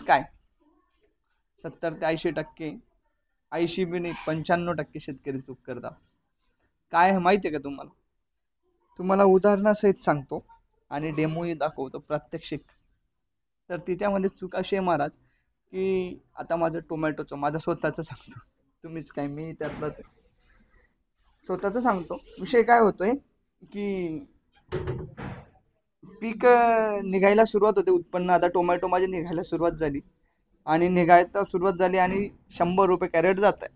काय 70 ते 80%, 80 बी नाही 95% शेतकरी चूक करतात. काय आहे माहिती आहे का तुम्हाला? तुम्हाला उदाहरणासहित सांगतो आणि डेमोही दाखवतो प्रात्यक्षिक. तर तिच्यामध्ये चूक अशी आहे महाराज, की आता माझं टोमॅटोचं माझं स्वतःचं सांगतो, तुम्हीच काय मी त्यातलाच आहे. स्वतःचं सांगतो. विषय काय होतोय की पीक निघायला सुरुवात होते, उत्पन्न आता टोमॅटो माझी निघायला सुरुवात झाली आणि निघायला सुरुवात झाली आणि 100 रुपये कॅरेट जात आहे.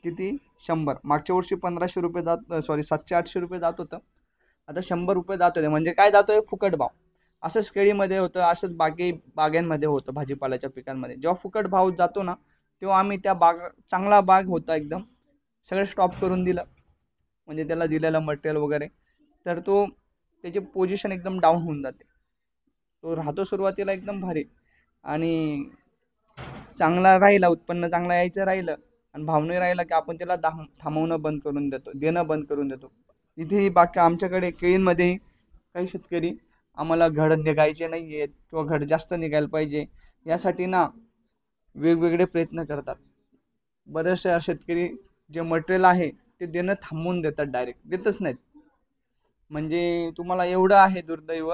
किती? 100. मागच्या वर्षी 1500 रुपये जात, सॉरी 700-800 रुपये जात होतं. आता 100 रुपये जात होते. म्हणजे काय जातोय? फुकट भाव. असंच केळीमध्ये होतं, असंच बागांमध्ये होतं, भाजीपाल्याच्या पिकांमध्ये. जेव्हा फुकट भाव जातो ना, तेव्हा आम्ही त्या चांगला बाग होता एकदम, सगळं स्टॉप करून दिलं. म्हणजे त्याला दिलेलं मटेरियल वगैरे, तर त्याची पोझिशन एकदम डाऊन होऊन जाते. तो राहतो सुरुवातीला एकदम भारी आणि चांगला राहिला, उत्पन्न चांगला यायचं राहिलं आणि भाव नाही राहिला की आपण त्याला थांबवणं बंद करून देतो, देणं बंद करून देतो. इथेही बाकी आमच्याकडे केळींमध्येही काही शेतकरी आम्हाला घड निघायचे नाही आहेत किंवा घड जास्त निघायला पाहिजे यासाठी ना वेगवेगळे प्रयत्न करतात. बरेचसे शेतकरी जे मटेरियल आहे ते देणं थांबवून देतात, डायरेक्ट देतच नाहीत. म्हणजे तुम्हाला एवढं आहे दुर्दैव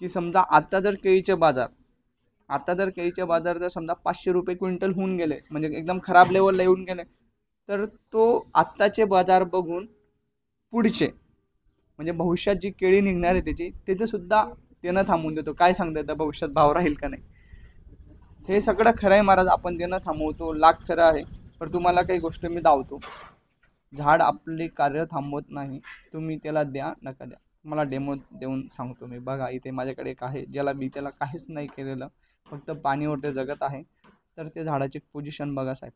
की समजा आता जर केळीचे बाजार जर समजा 500 रुपये क्विंटल होऊन गेले, म्हणजे एकदम खराब लेवलला येऊन गेले, तर तो आत्ताचे बाजार बघून पुढचे म्हणजे भविष्यात जी केळी निघणार आहे त्याचे सुद्धा देणं थांबवून देतो. काय सांगता येतं भविष्यात भाव राहील का नाही? हे सगळं खरं आहे महाराज, आपण देणं थांबवतो, लाख खरं आहे. पण तुम्हाला काही गोष्ट मी दावतो, झाड आपली कार्य थांबवत नाही. तुम्ही त्याला द्या नका द्या. मला डेमो देऊन सांगतो मी. बघा इथे माझ्याकडे एक आहे, ज्याला मी त्याला काहीच नाही केलेलं, फक्त पाणीवर ते जगत आहे. तर ते झाडाची पोझिशन बघा साहेब.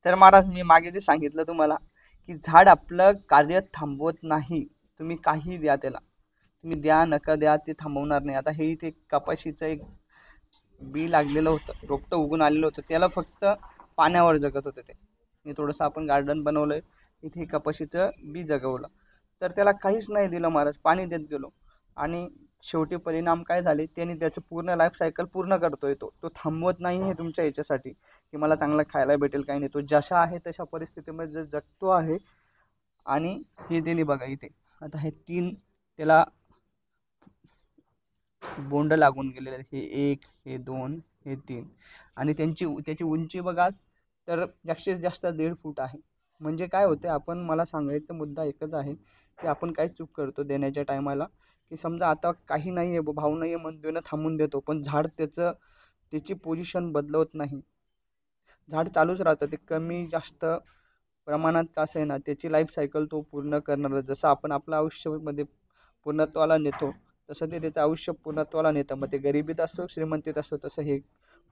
तर महाराज मी मागे जे सांगितलं तुम्हाला की झाड आपलं कार्य थांबवत नाही. तुम्ही काही द्या त्याला, तुम्ही द्या नका द्या, ते थांबवणार नाही. आता हे इथे कपाशीचं एक बी लागलेलं होतं, रोपटं उगून आलेलं होतं, त्याला फक्त पाण्यावर जगत होते ते. मी थोडंसं आपण गार्डन बनवलंय, इथे कपाशीचं बी जगवलं, तर त्याला काहीच नाही दिलं महाराज, पाणी देत गेलो आणि शेवटी परिणाम काय झाले, त्याने त्याचं पूर्ण लाईफ सायकल पूर्ण करतोय. तो थांबवत नाही आहे तुमच्या याच्यासाठी की मला चांगलं खायला भेटेल, काही नाही. तो जशा आहे तशा परिस्थितीमध्ये जगतो आहे. आणि हे त्यांनी बघा इथे आता हे 3 त्याला बोंड लागून गेलेले आहेत. हे 1, हे 2, हे 3 आणि त्याची उंची बघा तर जास्तीत जास्त 1.5 फूट आहे. म्हणजे काय होते, आपण मला सांगायचा मुद्दा एकच आहे की आपण काय चूक करतो देण्याच्या टायमाला, की समजा आता काही नाही आहे, भाव नाही आहे म्हणून देणं थांबून देतो, पण झाड त्याची पोझिशन बदलवत नाही. झाड चालूच राहतं, ते कमी जास्त प्रमाणात कसं आहे ना, त्याची लाईफ सायकल तो पूर्ण करणार. जसं आपण आपल्या आयुष्यामध्ये पूर्णत्वाला नेतो, तसं ते त्याचं आयुष्य पूर्णत्वाला नेतं. मग ते गरिबीत असो, श्रीमंतीत असो, तसं हे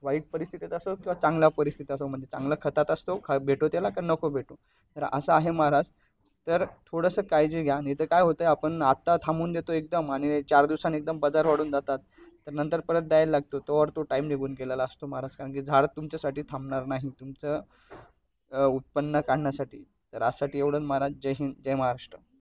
वाईट परिस्थितीत असो किंवा चांगल्या परिस्थितीत असो, म्हणजे चांगलं खतात असतो, भेटो त्याला का नको भेटो. तर असं आहे महाराज. तर थोडंसं काळजी घ्या, नाही तर काय होतं आपण आत्ता थांबून देतो एकदम आणि 4 दिवसांनी एकदम बाजार वाढून जातात, तर नंतर परत द्यायला लागतो. तो टाईम निघून गेलेला असतो महाराज. कारण की झाड तुमच्यासाठी थांबणार नाही, तुमचं उत्पन्न काढण्यासाठी. तर आजसाठी एवढंच महाराज. जय हिंद, जय महाराष्ट्र.